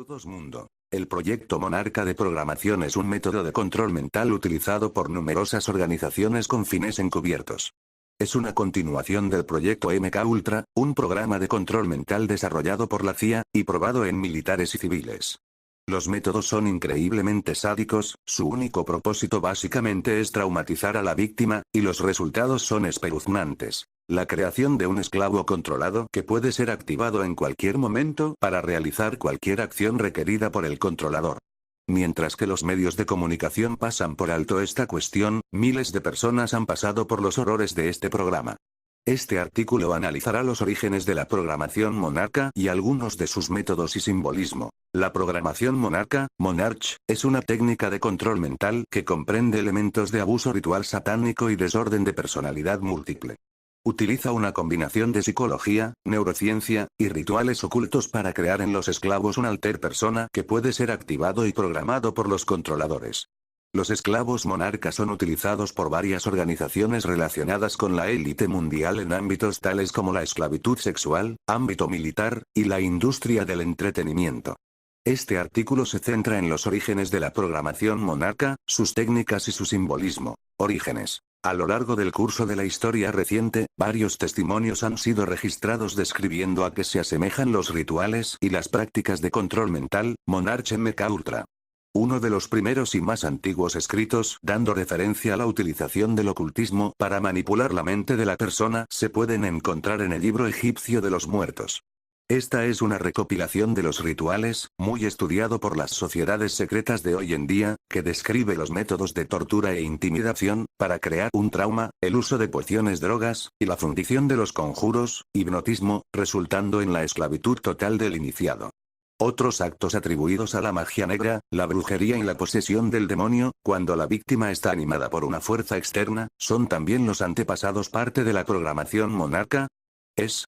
Saludos mundo. El proyecto Monarca de programación es un método de control mental utilizado por numerosas organizaciones con fines encubiertos. Es una continuación del proyecto MK Ultra, un programa de control mental desarrollado por la CIA, y probado en militares y civiles. Los métodos son increíblemente sádicos, su único propósito básicamente es traumatizar a la víctima, y los resultados son espeluznantes. La creación de un esclavo controlado que puede ser activado en cualquier momento para realizar cualquier acción requerida por el controlador. Mientras que los medios de comunicación pasan por alto esta cuestión, miles de personas han pasado por los horrores de este programa. Este artículo analizará los orígenes de la programación Monarca y algunos de sus métodos y simbolismo. La programación Monarca, Monarch, es una técnica de control mental que comprende elementos de abuso ritual satánico y desorden de personalidad múltiple. Utiliza una combinación de psicología, neurociencia, y rituales ocultos para crear en los esclavos un alter persona que puede ser activado y programado por los controladores. Los esclavos monarcas son utilizados por varias organizaciones relacionadas con la élite mundial en ámbitos tales como la esclavitud sexual, ámbito militar, y la industria del entretenimiento. Este artículo se centra en los orígenes de la programación monarca, sus técnicas y su simbolismo. Orígenes. A lo largo del curso de la historia reciente, varios testimonios han sido registrados describiendo a qué se asemejan los rituales y las prácticas de control mental, Monarch MK Ultra. Uno de los primeros y más antiguos escritos dando referencia a la utilización del ocultismo para manipular la mente de la persona se pueden encontrar en el libro egipcio de los muertos. Esta es una recopilación de los rituales, muy estudiado por las sociedades secretas de hoy en día, que describe los métodos de tortura e intimidación, para crear un trauma, el uso de pociones drogas, y la fundición de los conjuros, hipnotismo, resultando en la esclavitud total del iniciado. Otros actos atribuidos a la magia negra, la brujería y la posesión del demonio, cuando la víctima está animada por una fuerza externa, son también los antepasados parte de la programación monarca.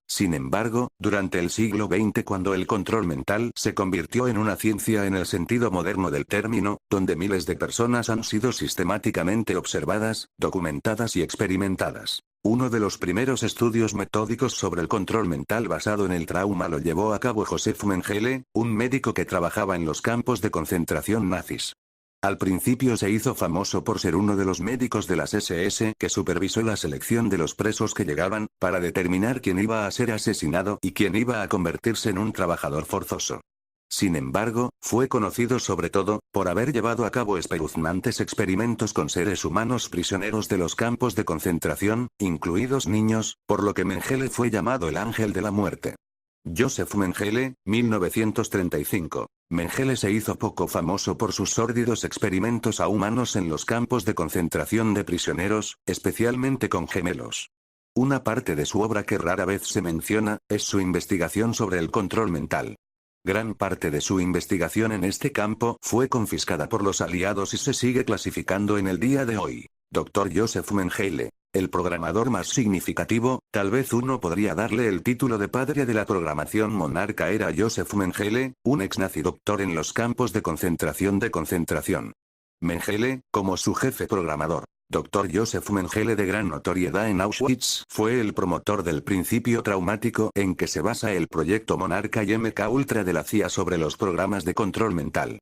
Sin embargo, durante el siglo XX cuando el control mental se convirtió en una ciencia en el sentido moderno del término, donde miles de personas han sido sistemáticamente observadas, documentadas y experimentadas. Uno de los primeros estudios metódicos sobre el control mental basado en el trauma lo llevó a cabo Josef Mengele, un médico que trabajaba en los campos de concentración nazis. Al principio se hizo famoso por ser uno de los médicos de las SS que supervisó la selección de los presos que llegaban, para determinar quién iba a ser asesinado y quién iba a convertirse en un trabajador forzoso. Sin embargo, fue conocido sobre todo, por haber llevado a cabo espeluznantes experimentos con seres humanos prisioneros de los campos de concentración, incluidos niños, por lo que Mengele fue llamado el ángel de la muerte. Josef Mengele, 1935. Mengele se hizo poco famoso por sus sórdidos experimentos a humanos en los campos de concentración de prisioneros, especialmente con gemelos. Una parte de su obra que rara vez se menciona, es su investigación sobre el control mental. Gran parte de su investigación en este campo fue confiscada por los aliados y se sigue clasificando en el día de hoy. Dr. Josef Mengele. El programador más significativo, tal vez uno podría darle el título de padre de la programación monarca, era Josef Mengele, un ex-nazi doctor en los campos de concentración. Mengele, como su jefe programador, Dr. Josef Mengele de gran notoriedad en Auschwitz, fue el promotor del principio traumático en que se basa el proyecto Monarca y MK Ultra de la CIA sobre los programas de control mental.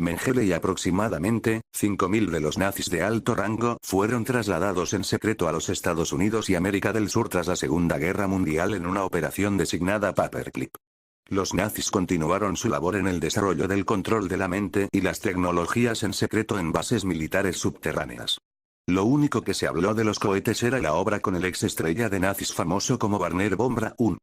Mengele y aproximadamente 5.000 de los nazis de alto rango fueron trasladados en secreto a los Estados Unidos y América del Sur tras la Segunda Guerra Mundial en una operación designada Paperclip. Los nazis continuaron su labor en el desarrollo del control de la mente y las tecnologías en secreto en bases militares subterráneas. Lo único que se habló de los cohetes era la obra con el ex estrella de nazis famoso como Wernher von Braun.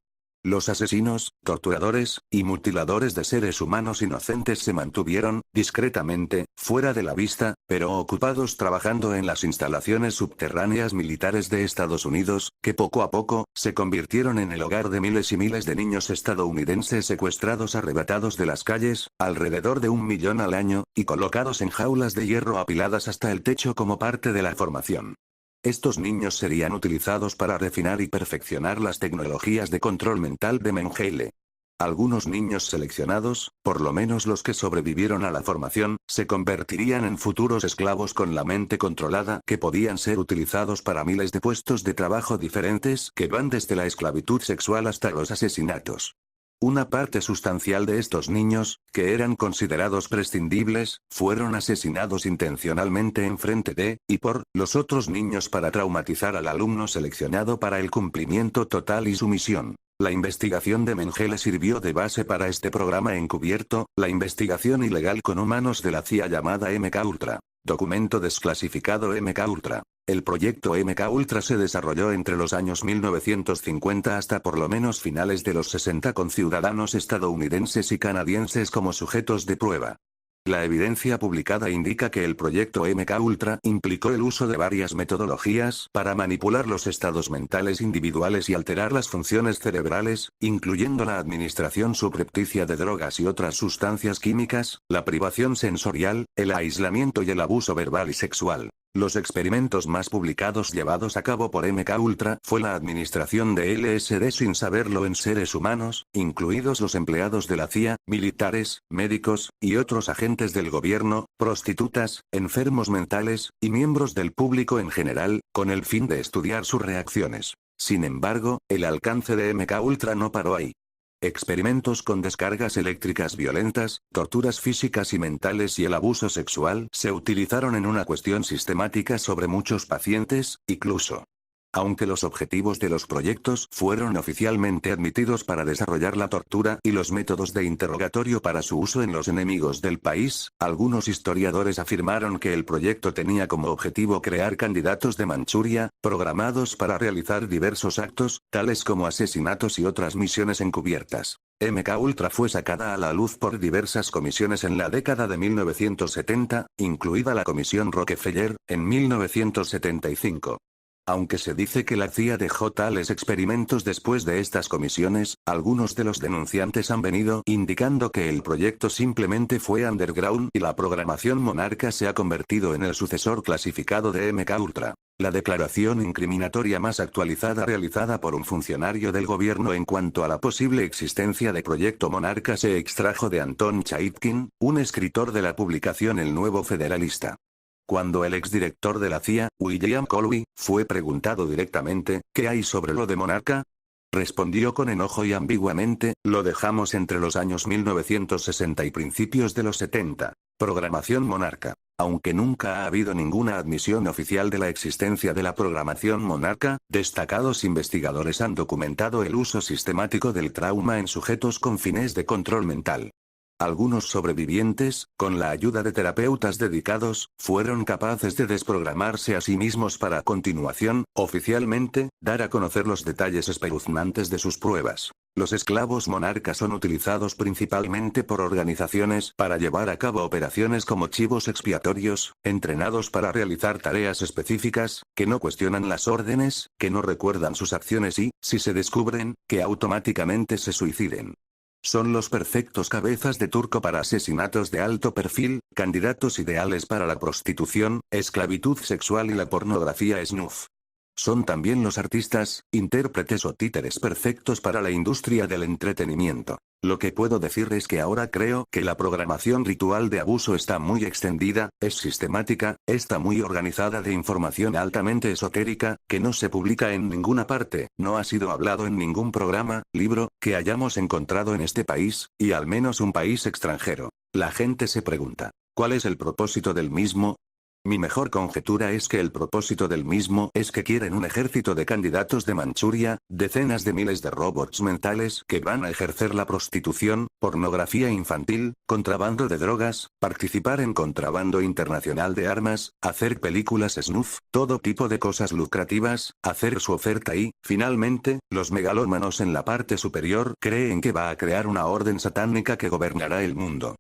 Los asesinos, torturadores, y mutiladores de seres humanos inocentes se mantuvieron, discretamente, fuera de la vista, pero ocupados trabajando en las instalaciones subterráneas militares de Estados Unidos, que poco a poco, se convirtieron en el hogar de miles y miles de niños estadounidenses secuestrados arrebatados de las calles, alrededor de 1 millón al año, y colocados en jaulas de hierro apiladas hasta el techo como parte de la formación. Estos niños serían utilizados para refinar y perfeccionar las tecnologías de control mental de Mengele. Algunos niños seleccionados, por lo menos los que sobrevivieron a la formación, se convertirían en futuros esclavos con la mente controlada que podían ser utilizados para miles de puestos de trabajo diferentes que van desde la esclavitud sexual hasta los asesinatos. Una parte sustancial de estos niños, que eran considerados prescindibles, fueron asesinados intencionalmente en frente de, y por, los otros niños para traumatizar al alumno seleccionado para el cumplimiento total y su misión. La investigación de Mengele sirvió de base para este programa encubierto, la investigación ilegal con humanos de la CIA llamada MK-Ultra. Documento desclasificado MK-Ultra. El proyecto MK-Ultra se desarrolló entre los años 1950 hasta por lo menos finales de los 60 con ciudadanos estadounidenses y canadienses como sujetos de prueba. La evidencia publicada indica que el proyecto MK-Ultra implicó el uso de varias metodologías para manipular los estados mentales individuales y alterar las funciones cerebrales, incluyendo la administración subrepticia de drogas y otras sustancias químicas, la privación sensorial, el aislamiento y el abuso verbal y sexual. Los experimentos más publicados llevados a cabo por MK-Ultra fue la administración de LSD sin saberlo en seres humanos, incluidos los empleados de la CIA, militares, médicos, y otros agentes del gobierno, prostitutas, enfermos mentales, y miembros del público en general, con el fin de estudiar sus reacciones. Sin embargo, el alcance de MK-Ultra no paró ahí. Experimentos con descargas eléctricas violentas, torturas físicas y mentales y el abuso sexual se utilizaron en una cuestión sistemática sobre muchos pacientes, incluso. Aunque los objetivos de los proyectos fueron oficialmente admitidos para desarrollar la tortura y los métodos de interrogatorio para su uso en los enemigos del país, algunos historiadores afirmaron que el proyecto tenía como objetivo crear candidatos de Manchuria, programados para realizar diversos actos, tales como asesinatos y otras misiones encubiertas. MK-Ultra fue sacada a la luz por diversas comisiones en la década de 1970, incluida la Comisión Rockefeller, en 1975. Aunque se dice que la CIA dejó tales experimentos después de estas comisiones, algunos de los denunciantes han venido indicando que el proyecto simplemente fue underground y la programación monarca se ha convertido en el sucesor clasificado de MK-Ultra. La declaración incriminatoria más actualizada realizada por un funcionario del gobierno en cuanto a la posible existencia de Proyecto Monarca se extrajo de Anton Chaitkin, un escritor de la publicación El Nuevo Federalista. Cuando el exdirector de la CIA, William Colby, fue preguntado directamente, ¿qué hay sobre lo de Monarca? Respondió con enojo y ambiguamente, lo dejamos entre los años 1960 y principios de los 70. Programación Monarca. Aunque nunca ha habido ninguna admisión oficial de la existencia de la programación Monarca, destacados investigadores han documentado el uso sistemático del trauma en sujetos con fines de control mental. Algunos sobrevivientes, con la ayuda de terapeutas dedicados, fueron capaces de desprogramarse a sí mismos para a continuación, oficialmente, dar a conocer los detalles espeluznantes de sus pruebas. Los esclavos monarcas son utilizados principalmente por organizaciones para llevar a cabo operaciones como chivos expiatorios, entrenados para realizar tareas específicas, que no cuestionan las órdenes, que no recuerdan sus acciones y, si se descubren, que automáticamente se suiciden. Son los perfectos cabezas de turco para asesinatos de alto perfil, candidatos ideales para la prostitución, esclavitud sexual y la pornografía snuff. Son también los artistas, intérpretes o títeres perfectos para la industria del entretenimiento. Lo que puedo decir es que ahora creo que la programación ritual de abuso está muy extendida, es sistemática, está muy organizada de información altamente esotérica, que no se publica en ninguna parte, no ha sido hablado en ningún programa, libro, que hayamos encontrado en este país, y al menos un país extranjero. La gente se pregunta, ¿cuál es el propósito del mismo? Mi mejor conjetura es que el propósito del mismo es que quieren un ejército de candidatos de Manchuria, decenas de miles de robots mentales que van a ejercer la prostitución, pornografía infantil, contrabando de drogas, participar en contrabando internacional de armas, hacer películas snuff, todo tipo de cosas lucrativas, hacer su oferta y, finalmente, los megalómanos en la parte superior creen que va a crear una orden satánica que gobernará el mundo.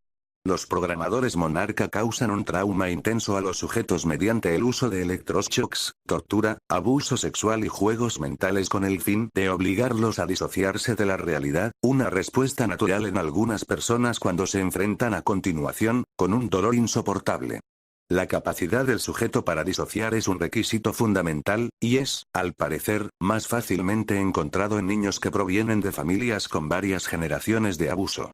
Los programadores monarca causan un trauma intenso a los sujetos mediante el uso de electroshocks, tortura, abuso sexual y juegos mentales con el fin de obligarlos a disociarse de la realidad, una respuesta natural en algunas personas cuando se enfrentan a continuación, con un dolor insoportable. La capacidad del sujeto para disociar es un requisito fundamental, y es, al parecer, más fácilmente encontrado en niños que provienen de familias con varias generaciones de abuso.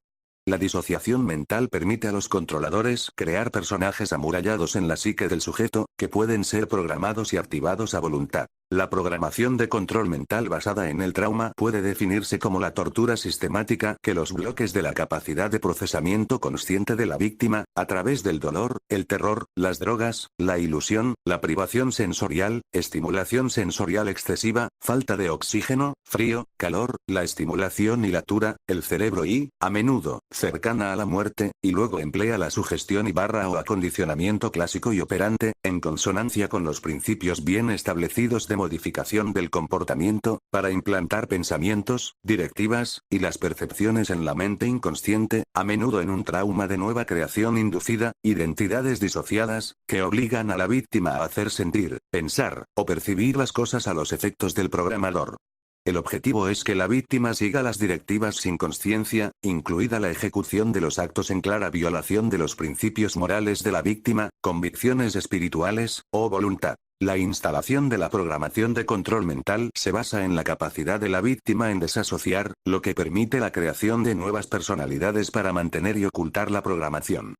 La disociación mental permite a los controladores crear personajes amurallados en la psique del sujeto, que pueden ser programados y activados a voluntad. La programación de control mental basada en el trauma puede definirse como la tortura sistemática que los bloques de la capacidad de procesamiento consciente de la víctima, a través del dolor, el terror, las drogas, la ilusión, la privación sensorial, estimulación sensorial excesiva, falta de oxígeno, frío, calor, la estimulación y la tura, el cerebro y, a menudo, cercana a la muerte, y luego emplea la sugestión y barra o acondicionamiento clásico y operante, en consonancia con los principios bien establecidos de modificación del comportamiento, para implantar pensamientos, directivas, y las percepciones en la mente inconsciente, a menudo en un trauma de nueva creación inducida, identidades disociadas, que obligan a la víctima a hacer sentir, pensar, o percibir las cosas a los efectos del programador. El objetivo es que la víctima siga las directivas sin conciencia, incluida la ejecución de los actos en clara violación de los principios morales de la víctima, convicciones espirituales, o voluntad. La instalación de la programación de control mental se basa en la capacidad de la víctima en desasociar, lo que permite la creación de nuevas personalidades para mantener y ocultar la programación.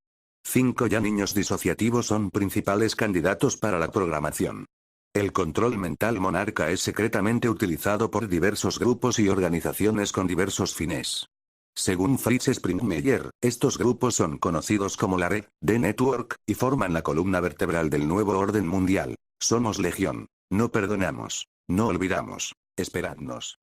5 Ya niños disociativos son principales candidatos para la programación. El control mental monarca es secretamente utilizado por diversos grupos y organizaciones con diversos fines. Según Fritz Springmeier, estos grupos son conocidos como la Red, The Network, y forman la columna vertebral del nuevo orden mundial. Somos legión. No perdonamos. No olvidamos. Esperadnos.